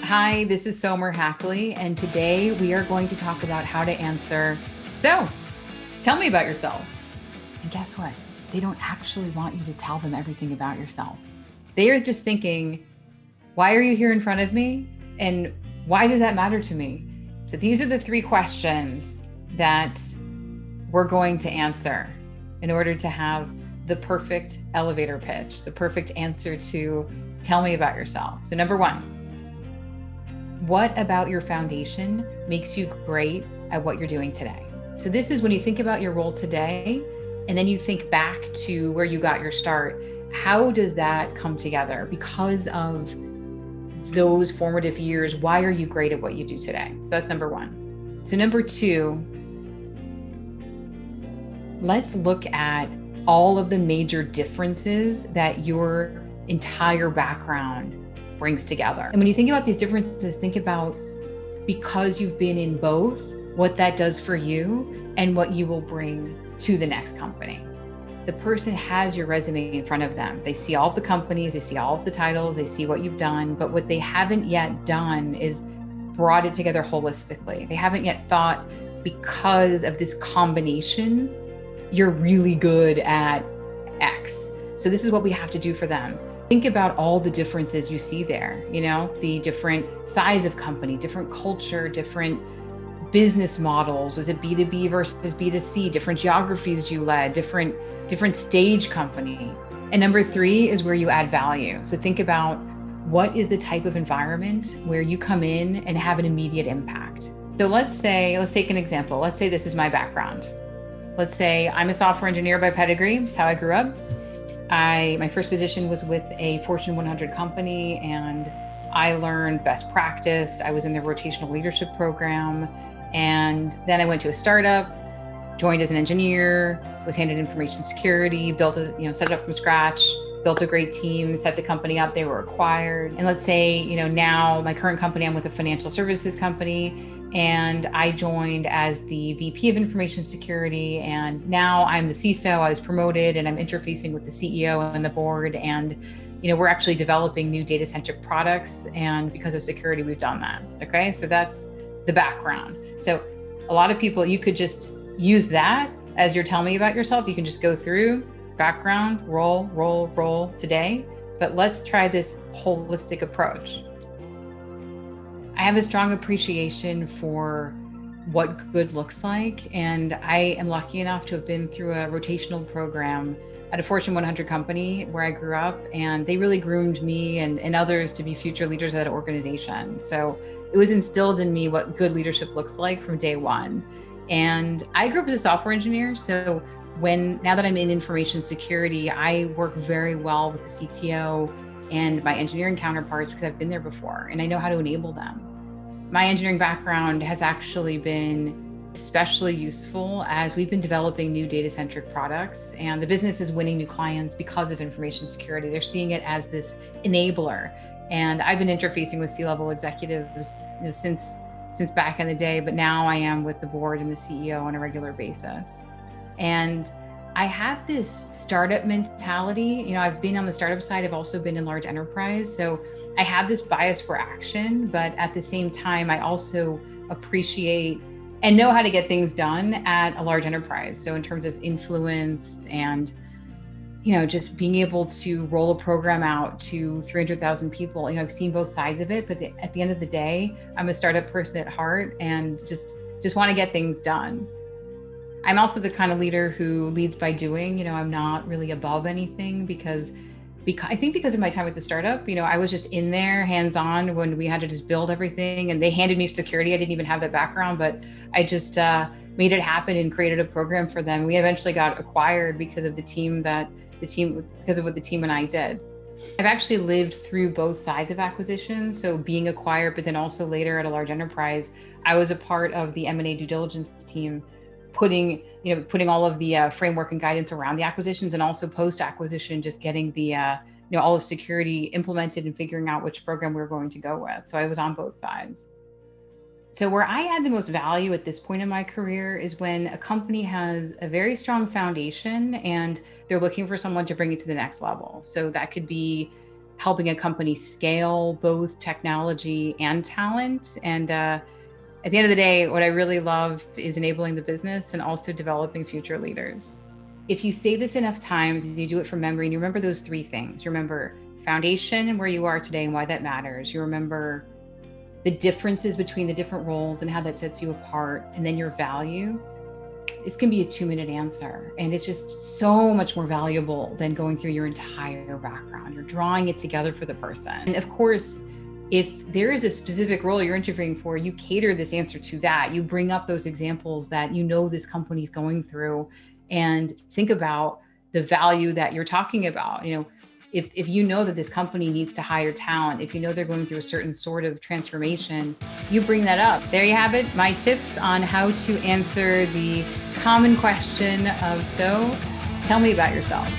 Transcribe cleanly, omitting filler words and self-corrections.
Hi, this is Somer Hackley, and today we are going to talk about how to answer, so tell me about yourself. And guess what? They don't actually want you to tell them everything about yourself. They are just thinking, why are you here in front of me? And why does that matter to me? So these are the three questions that we're going to answer in order to have the perfect elevator pitch, the perfect answer to tell me about yourself. So number one, what about your foundation makes you great at what you're doing today? So this is when you think about your role today, and then you think back to where you got your start. How does that come together? Because of those formative years, why are you great at what you do today? So that's number one. So number two, let's look at all of the major differences that your entire background brings together. And when you think about these differences, think about, because you've been in both, what that does for you and what you will bring to the next company. The person has your resume in front of them. They see all of the companies, they see all of the titles, they see what you've done, but what they haven't yet done is brought it together holistically. They haven't yet thought, because of this combination, you're really good at X. So this is what we have to do for them. Think about all the differences you see there, the different size of company, different culture, different business models. Was it B2B versus B2C? Different geographies you led, different stage company. And number three is where you add value. So think about, what is the type of environment where you come in and have an immediate impact? So let's take an example. Let's say this is my background. Let's say I'm a software engineer by pedigree. That's how I grew up. My first position was with a Fortune 100 company, and I learned best practice. I was in the rotational leadership program. And then I went to a startup, joined as an engineer, was handed information security, set it up from scratch, built a great team, set the company up. They were acquired. And let's say, now my current company, I'm with a financial services company, and I joined as the VP of information security. And now I'm the CISO. I was promoted, and I'm interfacing with the CEO and the board. And, we're actually developing new data-centric products. And because of security, we've done that. Okay. So that's the background. So a lot of people, you could just use that as you're telling me about yourself. You can just go through background, role today, but let's try this holistic approach. I have a strong appreciation for what good looks like. And I am lucky enough to have been through a rotational program at a Fortune 100 company where I grew up, and they really groomed me and others to be future leaders of that organization. So it was instilled in me what good leadership looks like from day one. And I grew up as a software engineer. So now that I'm in information security, I work very well with the CTO and my engineering counterparts because I've been there before and I know how to enable them. My engineering background has actually been especially useful as we've been developing new data-centric products, and the business is winning new clients because of information security. They're seeing it as this enabler. And I've been interfacing with C-level executives since back in the day, but now I am with the board and the CEO on a regular basis. And I have this startup mentality. I've been on the startup side. I've also been in large enterprise. So I have this bias for action, but at the same time, I also appreciate and know how to get things done at a large enterprise. So in terms of influence and, just being able to roll a program out to 300,000 people, I've seen both sides of it, but at the end of the day, I'm a startup person at heart and just want to get things done. I'm also the kind of leader who leads by doing. I'm not really above anything because I think because of my time with the startup, I was just in there hands-on when we had to just build everything, and they handed me security. I didn't even have that background, but I just made it happen and created a program for them. We eventually got acquired because of what the team and I did. I've actually lived through both sides of acquisitions. So being acquired, but then also later at a large enterprise, I was a part of the M&A due diligence team, putting all of the framework and guidance around the acquisitions, and also post-acquisition, just getting the all of security implemented and figuring out which program we were going to go with. So I was on both sides. So where I add the most value at this point in my career is when a company has a very strong foundation and they're looking for someone to bring it to the next level. So that could be helping a company scale both technology and talent. And at the end of the day, what I really love is enabling the business and also developing future leaders. If you say this enough times and you do it from memory and you remember those three things, you remember foundation and where you are today and why that matters. You remember the differences between the different roles and how that sets you apart, and then your value. This can be a 2-minute answer, and it's just so much more valuable than going through your entire background. You're drawing it together for the person. And of course, if there is a specific role you're interviewing for, you cater this answer to that. You bring up those examples that you know this company's going through, and think about the value that you're talking about. If you know that this company needs to hire talent, if you know they're going through a certain sort of transformation, you bring that up. There you have it, my tips on how to answer the common question of, so tell me about yourself.